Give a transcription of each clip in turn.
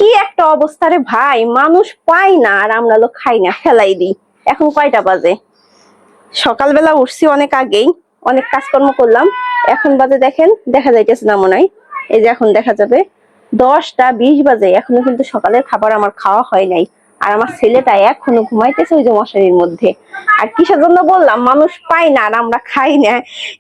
কি একটা অবস্থা রে ভাই, মানুষ পাই না আর আমরা লোক খাই না, ফেলাই দিই। এখন কয়টা বাজে? সকালবেলা উঠছি অনেক আগেই, অনেক কাজকর্ম করলাম। এখন বাজে দেখেন, দেখা যাইতেছে না মনে হয়। এই যে এখন দেখা যাবে 10টা 20 বাজে, এখনো কিন্তু সকালের খাবার আমার খাওয়া হয় নাই। আর আমার ছেলেটা এখনো ঘুমাইতেছে ওই যে মশারির মধ্যে। আর কিসের জন্য বললাম মানুষ পাই না আর আমরা খাই না,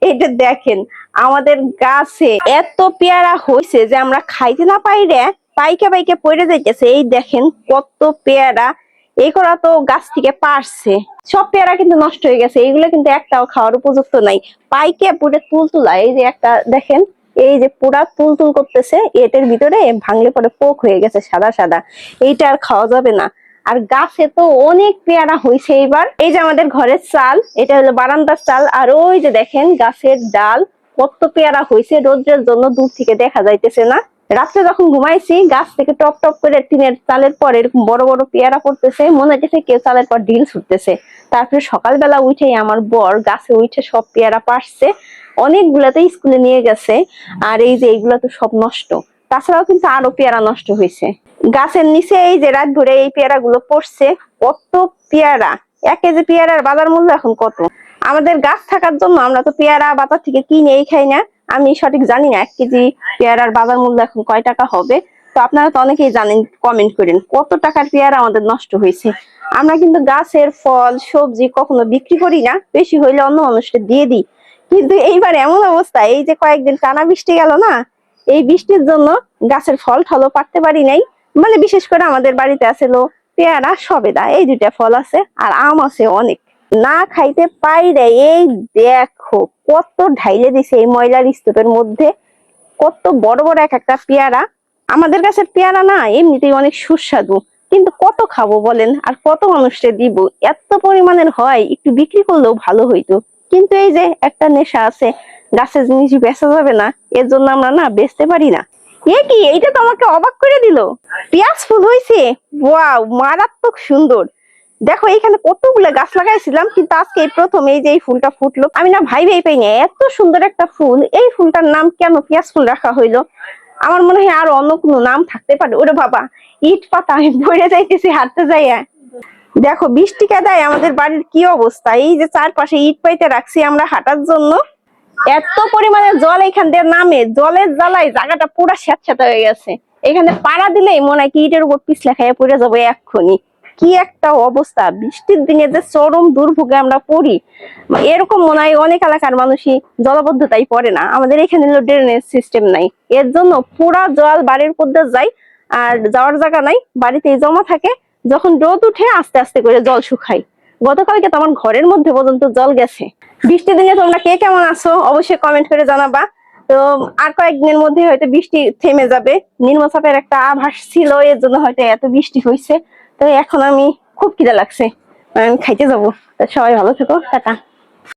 এটা দেখেন আমাদের গাছে এত পেয়ারা হয়েছে যে আমরা খাইতে না পাই রে, পাইকে পাইকে পড়ে যাইতেছে। এই দেখেন কত পেয়ারা, এই করা তো গাছ থেকে পারছে। সব পেয়ারা কিন্তু নষ্ট হয়ে গেছে, এইগুলো কিন্তু একটাও খাওয়ার উপযুক্ত নাই। পাইকে পুরো তুলতুলা, এই যে একটা দেখেন, এই যে পুরা তুলতুল করতেছে, এটার ভিতরে ভাঙলে পরে পোক হয়ে গেছে সাদা সাদা, এইটা আর খাওয়া যাবে না। আর গাছে তো অনেক পেয়ারা হয়েছে এইবার। এই যে আমাদের ঘরের চাল, এটা হলো বারান্দার চাল। আর ওই যে দেখেন গাছের ডাল, কত পেয়ারা হয়েছে, রোদ্রের জন্য দূর থেকে দেখা যাইতেছে না। রাত্রে যখন ঘুমাইছি গাছ থেকে টপ টপ করে টিনের চালের পর এরকম বড় বড় পেয়ারা পড়তেছে, মনে হচ্ছে কেউ চালের পর ঢিল ছুটতেছে। তারপরে সকালবেলা উঠেই আমার বর গাছে উঠে সব পেয়ারা পারছে, অনেকগুলাতে স্কুলে নিয়ে গেছে। আর এই যে এইগুলা তো সব নষ্ট, তাছাড়াও কিন্তু আরো পেয়ারা নষ্ট হয়েছে গাছের নিচে। এই যে রাত ভরে এই পেয়ারা গুলো পড়ছে, কত পেয়ারা! 1 কেজি পেয়ারার বাজার মূল্য এখন কত? আমাদের গাছ থাকার জন্য আমরা তো পেয়ারা বাজার থেকে কিনেই খাই না। আমি সঠিক জানি না 1 কেজি পেয়ারার বাজার মূল্য এখন কয় টাকা হবে। তো আপনারা তো অনেকেই জানেন, কমেন্ট করেন কত টাকার পেয়ারা আমাদের নষ্ট হয়েছে। আমরা কিন্তু গাছের ফল সবজি কখনো বিক্রি করি না, বেশি হইলে অন্য মানুষকে দিয়ে দিই। কিন্তু এইবার এমন অবস্থা, এই যে কয়েকদিন টানা বৃষ্টি গেল না, এই বৃষ্টির জন্য গাছের ফল ফলও পারতে পারি নাই। মানে বিশেষ করে আমাদের বাড়িতে আছিল পেয়ারা সবেদা, এই 2টা ফল আছে, আর আম আছে অনেক, না খাইতে পাই রে। এই দেখো কত ঢাইলে দিছে এই ময়লার স্তূপের মধ্যে, কত বড় বড় এক একটা পেয়ারা। আমাদের কাছে পেয়ারা না এমনিতেই অনেক সুস্বাদু, কিন্তু কত খাবো বলেন, আর কত মানুষকে দিব? এত পরিমাণের হয়, একটু বিক্রি করলেও ভালো হইতো। কিন্তু এই যে একটা নেশা আছে, গাছের জিনিস বেচা যাবে না, এর জন্য আমরা না বেচতে পারি না। এ কি, এইটা তো আমাকে অবাক করে দিল। পেঁয়াজ ফুল হয়েছে, ওয়াও, মারাত্মক সুন্দর। দেখো এখানে কতগুলো গাছ লাগাইছিলাম, কিন্তু আজকে এই প্রথম এই যে এই ফুলটা ফুটলো। আমি না ভাইবেই পাই না এত সুন্দর একটা ফুল, এই ফুলটার নাম কেন পেঁয়াজ ফুল রাখা হইলো। আমার মনে হয় আরো অন্য কোনো নাম থাকতে পারে। ওরে বাবা, ইট পাতা, আমি পড়ে যাইতেছি হাঁটতে যাইয়া। দেখো বৃষ্টি কাদায় আমাদের বাড়ির কি অবস্থা, এই যে চারপাশে ইট পাইতে রাখছি আমরা হাঁটার জন্য। এত পরিমাণে জল এখান দিয়ে নামে, জলের জ্বালায় জায়গাটা পুরা স্যাঁতস্যাঁতে হয়ে গেছে। এখানে পাড়া দিলেই মনে হয় কি ইটের উপর পিছলে খাইয়া পড়ে যাবো এক্ষুনি। কি একটা অবস্থা, বৃষ্টির দিনে যে চরম দুর্ভোগে আমরা পড়ি, এরকম মনে হয় অনেক এলাকার মানুষই জলাবদ্ধতাই পড়ে না। আমাদের এখানে ড্রেনেজ সিস্টেম নাই, এর জন্য পুরা জল বাড়ির মধ্যে যায়, আর যাওয়ার জায়গা নাই, বাড়িতেই জমা থাকে। যখন রোদ উঠে আস্তে আস্তে করে জল শুকায়। গতকালকে তো আমার ঘরের মধ্যে পর্যন্ত জল গেছে। বৃষ্টির দিনে তোমরা কে কেমন আছো অবশ্যই কমেন্ট করে জানাবা। তো আর কয়েকদিনের মধ্যে হয়তো বৃষ্টি থেমে যাবে, নিম্নচাপের একটা আভাস ছিল, এর জন্য হয়তো এত বৃষ্টি হয়েছে। তো এখন আমি খুব খিদে লাগছে, খাইতে যাবো। সবাই ভালো থেকো, টাটা।